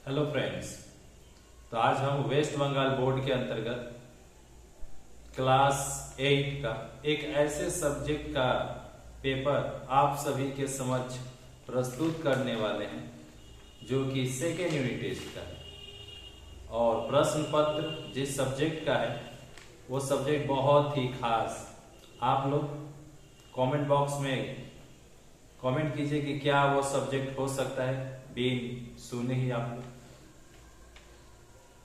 Hello friends. तो आज हम वेस्ट बंगाल बोर्ड के अंतर्गत क्लास 8 का एक ऐसे सब्जेक्ट का पेपर आप सभी के समक्ष प्रस्तुत करने वाले हैं जो कि सेकेंड यूनिट टेस्ट का है। और प्रश्न पत्र जिस सब्जेक्ट का है वो सब्जेक्ट बहुत ही खास। आप लोग कमेंट बॉक्स में कमेंट कीजिए कि क्या वो सब्जेक्ट हो सकता है। बिन सुने ही आप लोग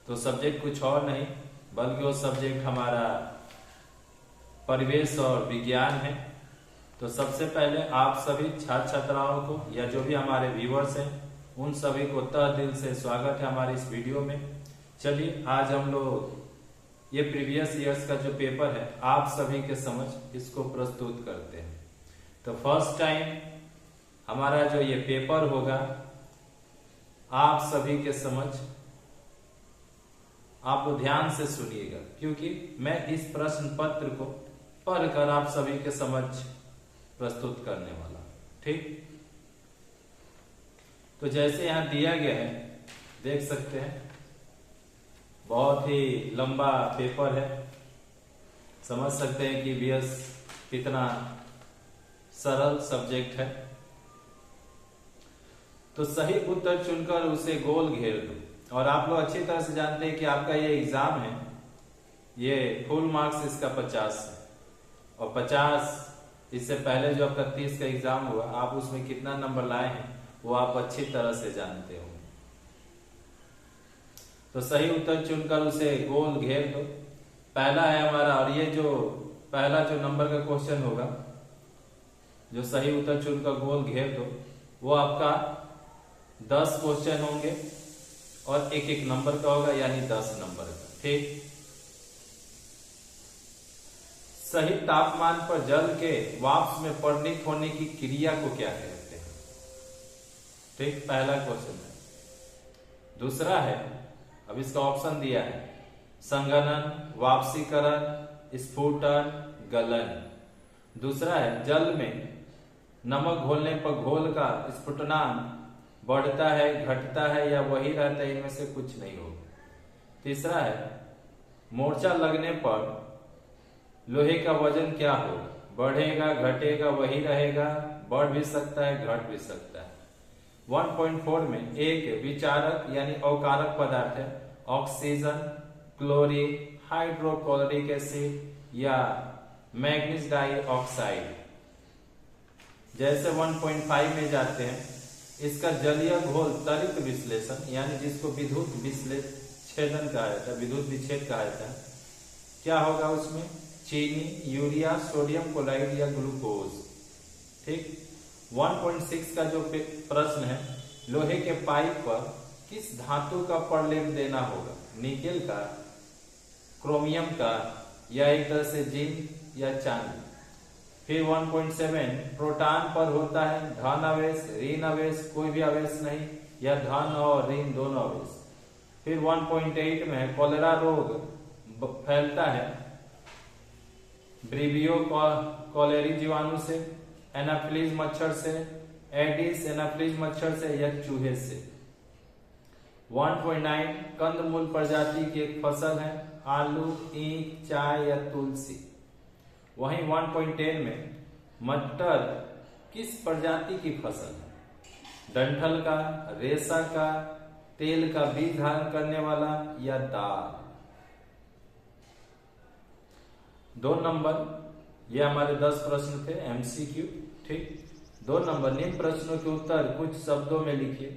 तो सब्जेक्ट कुछ और नहीं बल्कि वो सब्जेक्ट हमारा परिवेश और विज्ञान है। तो सबसे पहले आप सभी छात्र छात्राओं को या जो भी हमारे व्यूअर्स हैं उन सभी को तहे दिल से स्वागत है हमारे इस वीडियो में। चलिए आज हम लोग ये प्रीवियस ईयर्स का जो पेपर है आप सभी के समक्ष इसको प्रस्तुत करते हैं। तो फर्स्ट टाइम हमारा जो ये पेपर होगा आप सभी के समक्ष आप लोग ध्यान से सुनिएगा क्योंकि मैं इस प्रश्न पत्र को पढ़कर आप सभी के समक्ष प्रस्तुत करने वाला। ठीक, तो जैसे यहां दिया गया है देख सकते हैं बहुत ही लंबा पेपर है। समझ सकते हैं कि बीएस कितना सरल सब्जेक्ट है। तो सही उत्तर चुनकर उसे गोल घेर दो। और आप लोग अच्छी तरह से जानते हैं कि आपका ये एग्जाम है, ये फुल मार्क्स इसका 50 है और 50 इससे पहले जो आपका 30 का एग्जाम हुआ आप उसमें कितना नंबर लाए हैं वो आप अच्छी तरह से जानते हो। तो सही उत्तर चुनकर उसे गोल घेर दो। पहला है हमारा, और ये जो पहला जो नंबर का क्वेश्चन होगा जो सही उत्तर चुनकर गोल घेर दो वो आपका 10 क्वेश्चन होंगे और एक एक नंबर का होगा यानी 10 नंबर का। ठीक, सही तापमान पर जल के वाष्प में परिणत होने की क्रिया को क्या कहते हैं? ठीक, पहला क्वेश्चन है। दूसरा है, अब इसका ऑप्शन दिया है संघनन, वाष्पीकरण, स्फुटन, गलन। दूसरा है जल में नमक घोलने पर घोल का स्फुटनांक बढ़ता है, घटता है या वही रहता है, इनमें से कुछ नहीं होगा। तीसरा है मोर्चा लगने पर लोहे का वजन क्या होगा? बढ़ेगा, घटेगा, वही रहेगा, बढ़ भी सकता है, घट भी सकता है। 1.4 में एक विचारक यानी अवकारक पदार्थ है ऑक्सीजन, क्लोरीन, हाइड्रोक्लोरिक एसिड या मैग्नीज डाइऑक्साइड। जैसे 1.5 में जाते हैं, इसका जलीय घोल त्वरित विश्लेषण यानी जिसको विद्युत विच्छेदन कहा जाता है, विद्युत विच्छेद कहा जाता है, क्या होगा उसमें? चीनी, यूरिया, सोडियम क्लोराइड या ग्लूकोज। ठीक, 1.6 का जो प्रश्न है, लोहे के पाइप पर किस धातु का प्रलेप देना होगा? निकेल का, क्रोमियम का या एक तरह से जिंक या चांदी। फिर 1.7 प्रोटॉन पर होता है धन आवेश, ऋण आवेश, कोई भी आवेश नहीं या धन और ऋण दोनों आवेश। फिर 1.8 में कॉलेरा रोग फैलता है ब्रीवियो कॉलेरी जीवाणु से, एनाफिलीज मच्छर से, एडिस एनाफिलीज मच्छर से या चूहे से। 1.9 कंदमूल प्रजाति की एक फसल है आलू, ईख, चाय या तुलसी। वहीं 1.10 में मटर किस प्रजाति की फसल है? डंठल का, रेशा का, तेल का बीज धारण करने वाला या दाल। 2 नंबर, ये हमारे 10 प्रश्न थे एमसीक्यू। ठीक, 2 नंबर निम्न प्रश्नों के उत्तर कुछ शब्दों में लिखिए।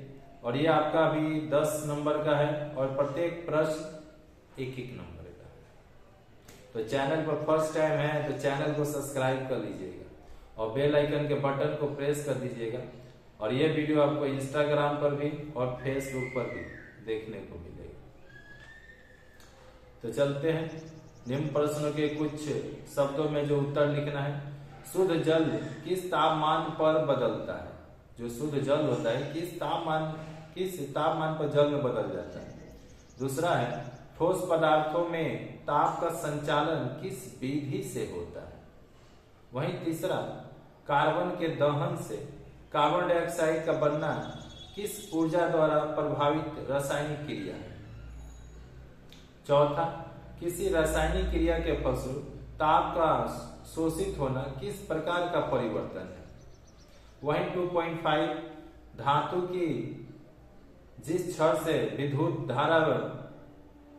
और ये आपका भी 10 नंबर का है और प्रत्येक प्रश्न एक एक नंबर। तो चैनल पर फर्स्ट टाइम है तो चैनल को सब्सक्राइब कर लीजिएगा और बेल आइकन के बटन को प्रेस कर दीजिएगा। और ये वीडियो आपको इंस्टाग्राम पर भी और फेसबुक पर भी देखने को मिलेगा। तो चलते हैं निम्न प्रश्नों के कुछ शब्दों में जो उत्तर लिखना है। शुद्ध जल किस तापमान पर बदलता है? जो शुद्ध जल होता है किस तापमान पर जल में बदल जाता है? दूसरा है ठोस पदार्थों में ताप का संचालन किस विधि से होता है? वहीं तीसरा कार्बन के दहन से कार्बन डाइऑक्साइड का बनना किस ऊर्जा द्वारा प्रभावित रासायनिक क्रिया है। चौथा, किसी रासायनिक क्रिया के फलस्वरूप ताप का शोषित होना किस प्रकार का परिवर्तन है। वहीं 2.5, धातु की जिस क्षण से विद्युत धारा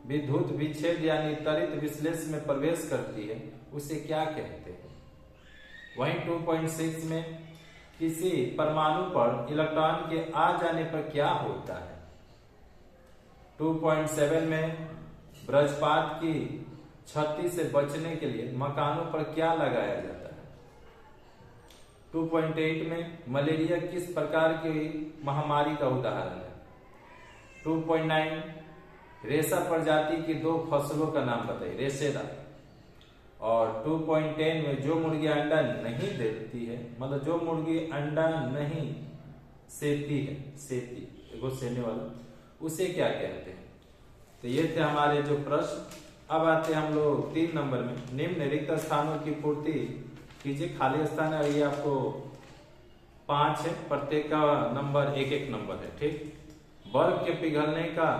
विद्युत विच्छेद यानी त्वरित विश्लेषण में प्रवेश करती है उसे क्या कहते हैं। वहीं 2.6 में किसी परमाणु पर इलेक्ट्रॉन के आ जाने पर क्या होता है। 2.7 में वज्रपात की क्षति से बचने के लिए मकानों पर क्या लगाया जाता है। 2.8 में मलेरिया किस प्रकार की महामारी का उदाहरण है। 2.9, रेशा प्रजाति की 2 फसलों का नाम बताइए, रेशेदार। और 2.10 में जो मुर्गी अंडा नहीं देती है, मतलब जो मुर्गी अंडा नहीं सेती है, सेती देखो सेने वाला, उसे क्या कहते हैं। तो ये थे हमारे जो प्रश्न। अब आते हैं हम लोग 3 नंबर में, निम्न रिक्त स्थानों की पूर्ति कीजिए। खाली स्थान है, ये आपको 5 है, प्रत्येक का नंबर 1-1 नंबर है, ठीक। बर्फ के पिघलने का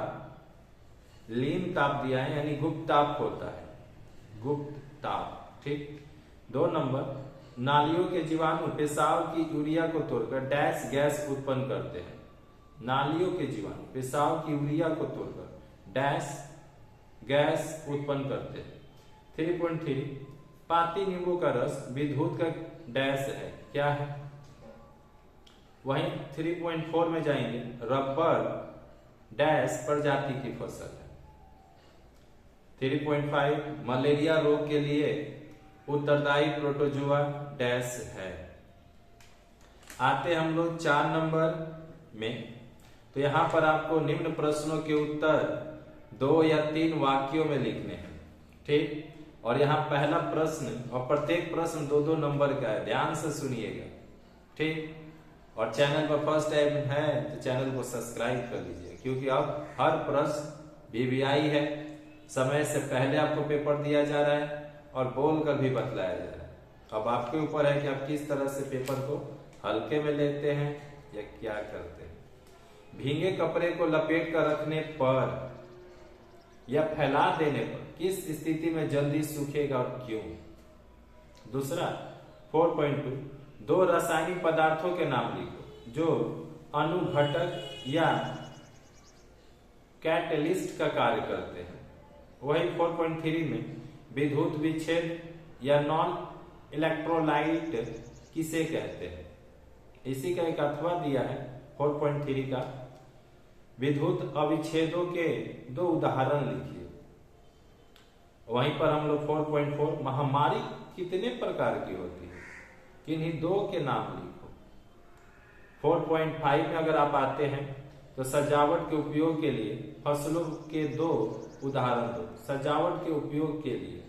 लीन ताप दिया है, यानी गुप्त ताप होता है, गुप्त ताप, ठीक। 2 नंबर, नालियों के जीवाणु पेशाब की यूरिया को तोड़कर डैश गैस उत्पन्न करते हैं। नालियों के जीवाणु पेशाब की यूरिया को तोड़कर डैश गैस उत्पन्न करते हैं। 3.3, पाती नींबू का रस विद्युत का डैश है, क्या है। वहीं 3.4 में जाएंगे, रबर डैश प्रजाति की फसल है। 3.5, मलेरिया रोग के लिए उत्तरदायी प्रोटोजुआ डैश है। आते हम लोग 4 नंबर में, तो यहां पर आपको निम्न प्रश्नों के उत्तर 2 या 3 वाक्यों में लिखने हैं, ठीक। और यहाँ पहला प्रश्न और प्रत्येक प्रश्न 2-2 नंबर का है, ध्यान से सुनिएगा, ठीक। और चैनल पर फर्स्ट टाइम है तो चैनल को सब्सक्राइब कर लीजिए, क्योंकि अब हर प्रश्न VVI है, समय से पहले आपको पेपर दिया जा रहा है और बोलकर भी बतलाया जा रहा है। अब आपके ऊपर है कि आप किस तरह से पेपर को हल्के में लेते हैं या क्या करते हैं। भीगे कपड़े को लपेट कर रखने पर या फैला देने पर किस स्थिति में जल्दी सूखेगा और क्यों। दूसरा 4.2, 2 रासायनिक पदार्थों के नाम लिखो जो अनुघटक या कैटलिस्ट का कार्य करते हैं। वही 4.3 में विद्युत विच्छेद या नॉन इलेक्ट्रोलाइट किसे कहते हैं। इसी का एक अथवा दिया है 4.3 का, विद्युत अविच्छेदों के 2 उदाहरण लिखिए। वहीं पर हम लोग 4.4, महामारी कितने प्रकार की होती है, किन्हीं 2 के नाम लिखो। 4.5 में अगर आप आते हैं तो सजावट के उपयोग के लिए फसलों के 2 उदाहरण दो। सजावट के उपयोग के लिए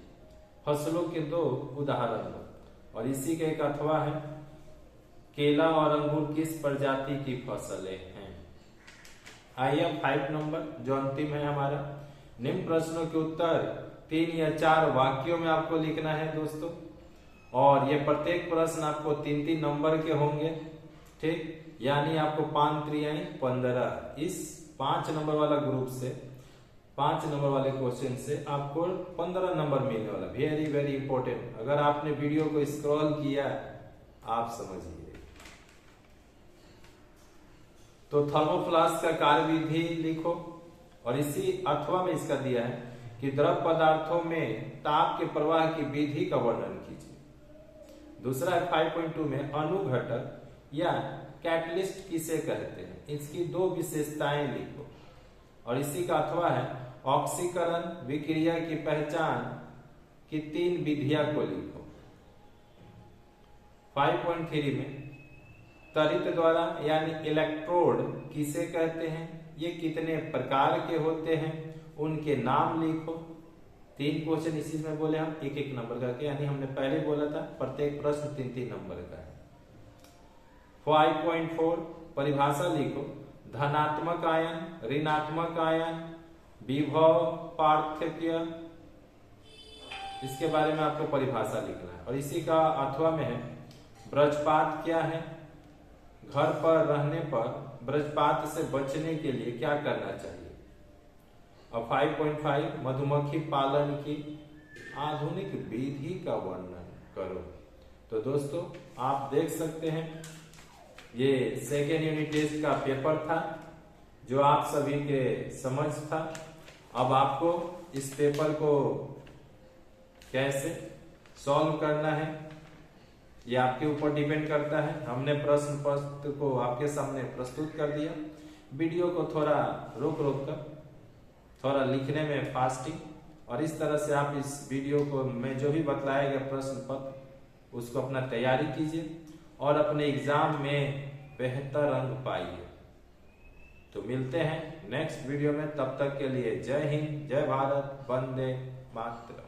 फसलों के 2 उदाहरण दो। और इसी का एक अथवा है, केला और अंगूर किस प्रजाति की फसलें हैं। आइए 5 नंबर जो अंतिम है हमारा, निम्न प्रश्नों के उत्तर 3 या 4 वाक्यों में आपको लिखना है दोस्तों। और ये प्रत्येक प्रश्न आपको 3-3 नंबर के होंगे, ठीक। यानी आपको 5×3 15, इस 5 नंबर वाला ग्रुप से 5 नंबर वाले क्वेश्चन से आपको 15 नंबर मिलने वाला। Very very important. अगर आपने वीडियो को स्क्रॉल किया आप समझिए। तो थर्मोफ्लास्क का कार्यविधि लिखो। और इसी अथवा में इसका दिया है कि द्रव पदार्थों में ताप के प्रवाह की विधि का वर्णन कीजिए। दूसरा है 5.2 में अनुघटक या कैटलिस्ट किसे कहते हैं, इसकी 2 विशेषताएं लिखो। और इसी का अथवा है ऑक्सीकरण विक्रिया की पहचान की 3 विधियां को लिखो। 5.3 में त्वरित द्वारा यानी इलेक्ट्रोड किसे कहते हैं, ये कितने प्रकार के होते हैं, उनके नाम लिखो। 3 क्वेश्चन इसी में बोले हम 1-1 नंबर का, यानी हमने पहले बोला था प्रत्येक प्रश्न 3-3 नंबर का है। 5.4 परिभाषा लिखो। धनात्मक आयन, ऋणात्मक आयन, विभव पार्थक्य, इसके बारे में आपको परिभाषा लिखना है। और इसी का अथवा में है वज्रपात क्या है, घर पर रहने पर वज्रपात से बचने के लिए क्या करना चाहिए। अब 5.5 मधुमक्खी पालन की आधुनिक विधि का वर्णन करो। तो दोस्तों आप देख सकते हैं ये सेकेंड यूनिट टेस्ट का पेपर था जो आप सभी के समझ था। अब आपको इस पेपर को कैसे सॉल्व करना है ये आपके ऊपर डिपेंड करता है। हमने प्रश्न पत्र को आपके सामने प्रस्तुत कर दिया। वीडियो को थोड़ा रोक कर थोड़ा लिखने में फास्टिंग, और इस तरह से आप इस वीडियो को में जो भी बतलाया गया प्रश्न पत्र उसको अपना तैयारी कीजिए और अपने एग्जाम में बेहतर अंक पाइए। तो मिलते हैं नेक्स्ट वीडियो में, तब तक के लिए जय हिंद, जय भारत, वंदे मातरम।